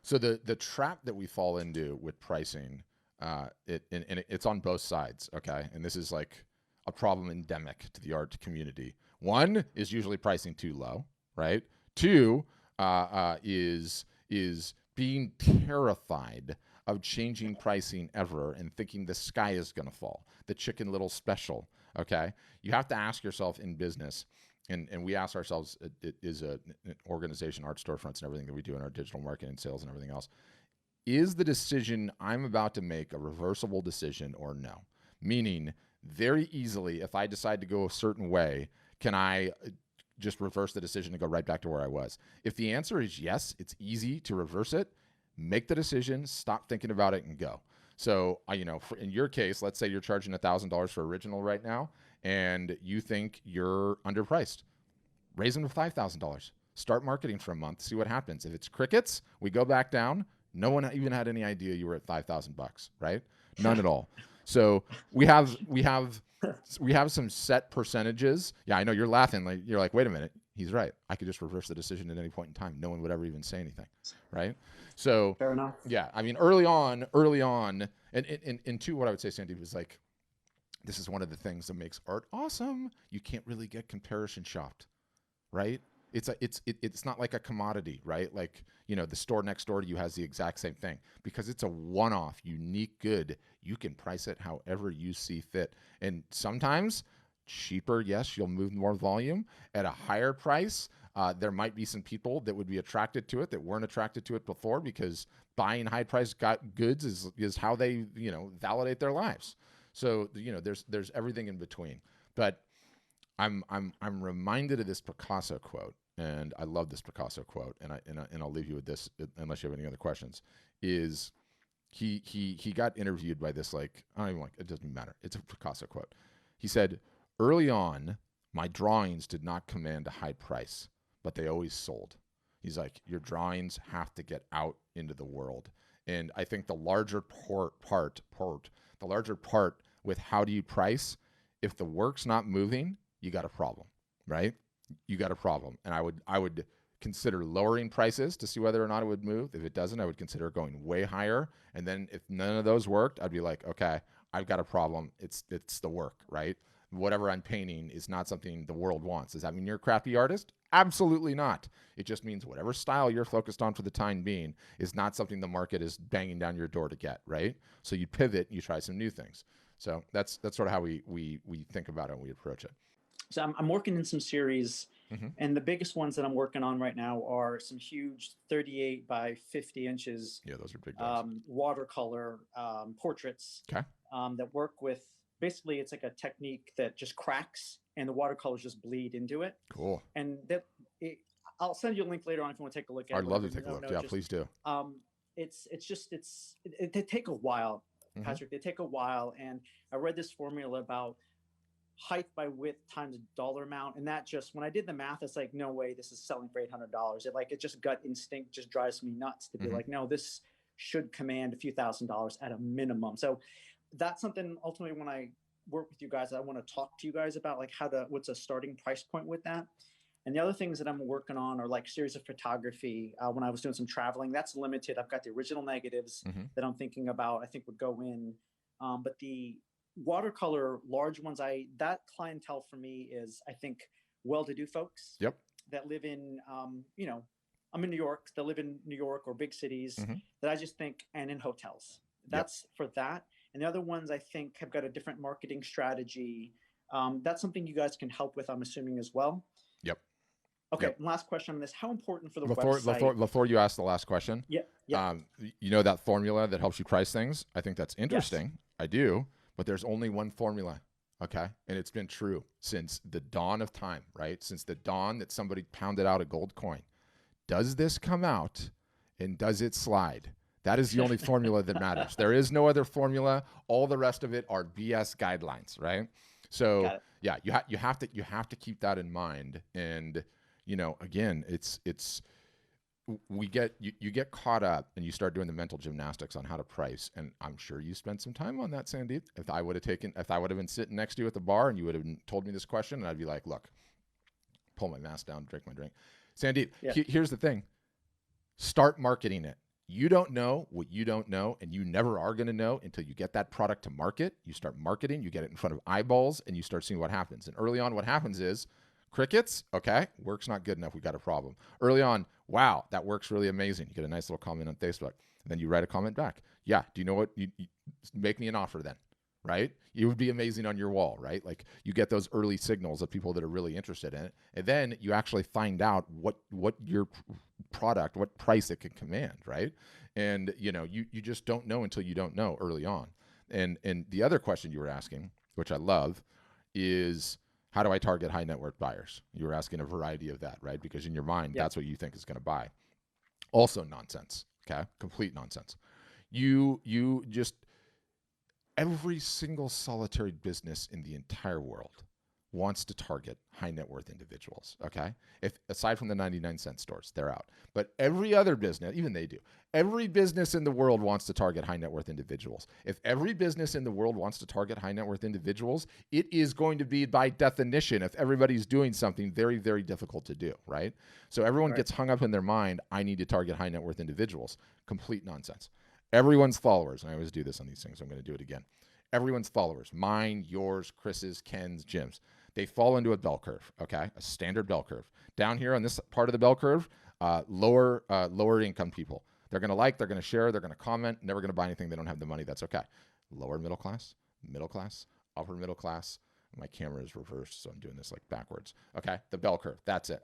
So the trap that we fall into with pricing, it's on both sides, okay? And this is like a problem endemic to the art community. One is usually pricing too low, right? Two is being terrified of changing pricing ever and thinking the sky is going to fall, the Chicken Little special. Okay, you have to ask yourself in business, and we ask ourselves, it is an organization, art storefronts, and everything that we do in our digital marketing, sales, and everything else. Is the decision I'm about to make a reversible decision or no? Meaning, very easily, if I decide to go a certain way, can I just reverse the decision and go right back to where I was? If the answer is yes, it's easy to reverse it. Make the decision, stop thinking about it, and go. So, in your case, let's say you're charging $1,000 for original right now, and you think you're underpriced. Raise them to $5,000. Start marketing for a month. See what happens. If it's crickets, we go back down. No one even had any idea you were at $5,000, right? None at all. So we have some set percentages. Yeah, I know you're laughing. Like you're like, wait a minute, he's right. I could just reverse the decision at any point in time. No one would ever even say anything, right? So Fair enough. yeah, I mean, early on, and two, what I would say, Sandeep, was like, this is one of the things that makes art awesome. You can't really get comparison shopped, right? It's not like a commodity, right? Like, the store next door to you has the exact same thing because it's a one-off, unique good. You can price it however you see fit. And sometimes cheaper, yes, you'll move more volume at a higher price. There might be some people that would be attracted to it that weren't attracted to it before because buying high price goods is how they, validate their lives. So, there's everything in between. But I'm reminded of this Picasso quote, and I love this Picasso quote, and I'll leave you with this unless you have any other questions. Is he got interviewed by this, like, I don't even like, it doesn't matter. It's a Picasso quote. He said, "Early on, my drawings did not command a high price, but they always sold." He's like, your drawings have to get out into the world. And I think the larger the larger part with how do you price, if the work's not moving, you got a problem, right? You got a problem. And I would consider lowering prices to see whether or not it would move. If it doesn't, I would consider going way higher. And then if none of those worked, I'd be like, okay, I've got a problem. It's the work, right? Whatever I'm painting is not something the world wants. Does that mean you're a crappy artist? Absolutely not. It just means whatever style you're focused on for the time being is not something the market is banging down your door to get, right? So you pivot, you try some new things. So that's sort of how we think about it and we approach it. So I'm working in some series, Mm-hmm. and the biggest ones that I'm working on right now are some huge 38 by 50 inches Yeah, those are big dogs. watercolor portraits Okay. that work with, basically it's like a technique that just cracks and the watercolors just bleed into it. Cool. And I'll send you a link later on if you want to take a look at I'd it. love to take a look. Yeah, please do. They take a while, Mm-hmm. Patrick. They take a while, and I read this formula about height by width times dollar amount, and that just, when I did the math, it's like, no way this is selling for $800. It just gut instinct just drives me nuts to be Mm-hmm. like, no, this should command a few $1,000s at a minimum. So that's something ultimately when I work with you guys, I want to talk to you guys about like what's a starting price point with that. And the other things that I'm working on are like series of photography. When I was doing some traveling, that's limited. I've got the original negatives Mm-hmm. that I'm thinking about, I think would go in. But the watercolor large ones, that clientele for me is, I think, well-to-do folks Yep. that live in, I'm in New York, that live in New York or big cities Mm-hmm. that I just think, and in hotels. Yep. That's for that. And the other ones I think have got a different marketing strategy. That's something you guys can help with, I'm assuming, as well. Yep. Okay, Yep. and last question on this. How important for the Before, website? before you ask the last question, Yeah, yeah. that formula that helps you price things? I think that's interesting. Yes. I do, but there's only one formula, okay? And it's been true since the dawn of time, right? Since the dawn that somebody pounded out a gold coin. Does this come out and does it slide? That is the only formula that matters. There is no other formula. All the rest of it are BS guidelines, right? So yeah, you have to keep that in mind. And again, you get caught up and you start doing the mental gymnastics on how to price. And I'm sure you spent some time on that, Sandeep. If I would have been sitting next to you at the bar and you would have told me this question, and I'd be like, look, pull my mask down, drink my drink. Sandeep, Yeah. here's the thing. Start marketing it. You don't know what you don't know, and you never are going to know until you get that product to market. You start marketing, you get it in front of eyeballs, and you start seeing what happens. And early on, what happens is crickets. Okay, work's not good enough. We got a problem. Early on, wow, that work's really amazing. You get a nice little comment on Facebook. And then you write a comment back. Yeah, do you know what? You make me an offer then, right? You would be amazing on your wall, right? Like you get those early signals of people that are really interested in it. And then you actually find out what your product, what price it can command, right? And you know, you just don't know until you don't know early on. And the other question you were asking, which I love, is how do I target high net worth buyers? You were asking a variety of that, right? Because in your mind, that's what you think is going to buy. Also nonsense, okay? Complete nonsense. You just, every single solitary business in the entire world wants to target high net worth individuals, okay? If aside from the 99-cent stores, they're out. But every other business, even they do. Every business in the world wants to target high net worth individuals. If every business in the world wants to target high net worth individuals, it is going to be by definition, if everybody's doing something, very, very difficult to do, right? So everyone gets hung up in their mind, I need to target high net worth individuals. Complete nonsense. Everyone's followers, and I always do this on these things, so I'm going to do it again. Everyone's followers, mine, yours, Chris's, Ken's, Jim's, they fall into a bell curve, okay? A standard bell curve. Down here on this part of the bell curve, lower income people. They're going to like, they're going to share, they're going to comment, never going to buy anything. They don't have the money. That's okay. Lower middle class, upper middle class. My camera is reversed, so I'm doing this like backwards. Okay, the bell curve. That's it.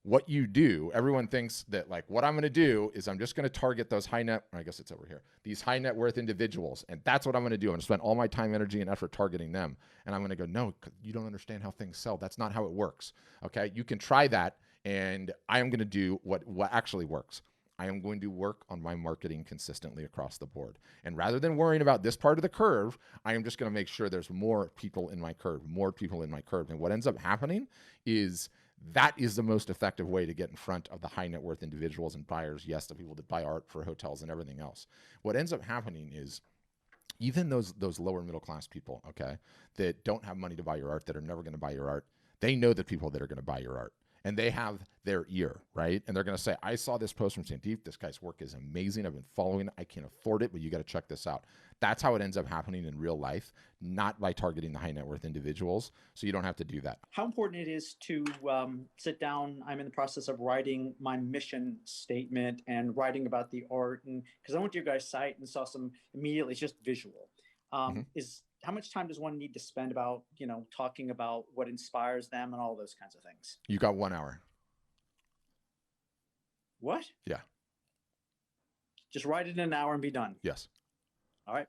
What you do, everyone thinks that like what I'm going to do is I'm just going to target those I guess it's over here, these high net worth individuals. And that's what I'm going to do. I'm going to spend all my time, energy, and effort targeting them. And I'm going to go, no, you don't understand how things sell. That's not how it works. Okay. You can try that. And I am going to do what actually works. I am going to work on my marketing consistently across the board. And rather than worrying about this part of the curve, I am just going to make sure there's more people in my curve. And what ends up happening is that is the most effective way to get in front of the high net worth individuals and buyers. Yes, the people that buy art for hotels and everything else. What ends up happening is even those lower middle class people, okay, that don't have money to buy your art, that are never going to buy your art, they know the people that are going to buy your art. And they have their ear, right? And they're going to say, I saw this post from Sandeep. This guy's work is amazing. I've been following it. I can't afford it, but you got to check this out. That's how it ends up happening in real life, not by targeting the high net worth individuals. So you don't have to do that. How important it is to sit down. I'm in the process of writing my mission statement and writing about the art. And because I went to your guys' site and saw some immediately, it's just visual. Is how much time does one need to spend about, talking about what inspires them and all those kinds of things? You got 1 hour. What? Yeah. Just write it in an hour and be done. Yes. All right.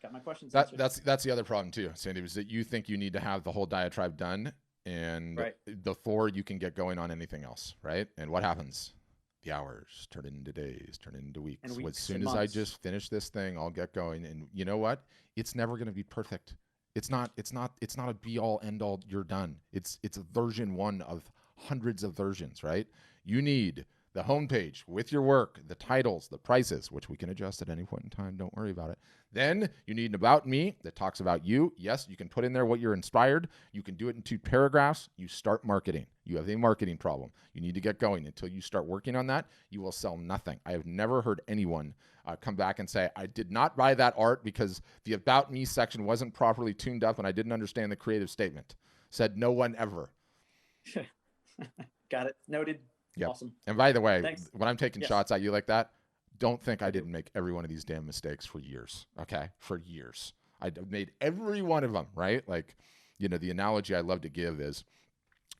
Got my questions. That's the other problem too, Sandy, is that you think you need to have the whole diatribe done and before you can get going on anything else, right? And what happens? The hours turn into days, turn into weeks. As soon as I just finish this thing, I'll get going. And you know what? It's never going to be perfect. It's not a be all end all. You're done. It's a version 1 of hundreds of versions, right? You need the homepage with your work, the titles, the prices, which we can adjust at any point in time. Don't worry about it. Then you need an about me that talks about you. Yes, you can put in there what you're inspired. You can do it in 2 paragraphs. You start marketing. You have a marketing problem. You need to get going. Until you start working on that, you will sell nothing. I have never heard anyone come back and say, I did not buy that art because the about me section wasn't properly tuned up and I didn't understand the creative statement. Said no one ever. Got it. Noted. Yep. Awesome. And by the way, Thanks. when I'm taking shots at you like that, don't think I didn't make every one of these damn mistakes for years. Okay. For years. I made every one of them, right? Like, the analogy I love to give is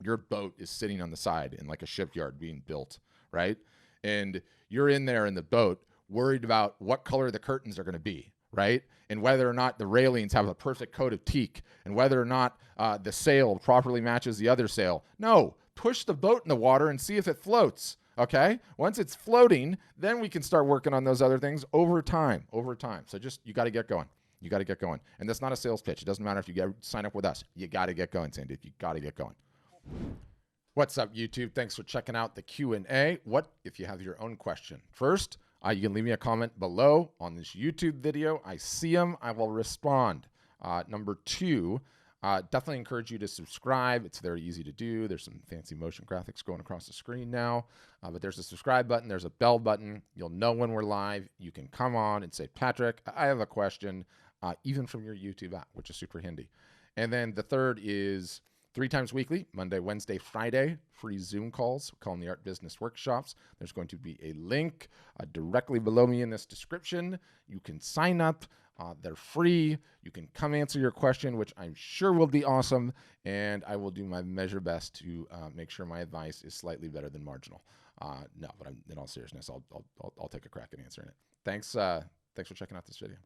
your boat is sitting on the side in like a shipyard being built, right? And you're in there in the boat worried about what color the curtains are going to be, right? And whether or not the railings have a perfect coat of teak and whether or not the sail properly matches the other sail. No, push the boat in the water and see if it floats. Okay. Once it's floating, then we can start working on those other things over time. So you got to get going. And that's not a sales pitch. It doesn't matter if you sign up with us. You got to get going, Sandy. You got to get going. What's up, YouTube? Thanks for checking out the Q&A. What if you have your own question? First, you can leave me a comment below on this YouTube video. I see them. I will respond. Number 2, Definitely encourage you to subscribe. It's very easy to do. There's some fancy motion graphics going across the screen now, but there's a subscribe button. There's a bell button. You'll know when we're live. You can come on and say, Patrick, I have a question, even from your YouTube app, which is super handy. And then the third is 3 times weekly, Monday, Wednesday, Friday, free Zoom calls. We call them the Art Business Workshops. There's going to be a link directly below me in this description. You can sign up. They're free. You can come answer your question, which I'm sure will be awesome. And I will do my measure best to make sure my advice is slightly better than marginal. No, but in all seriousness, I'll take a crack at answering it. Thanks for checking out this video.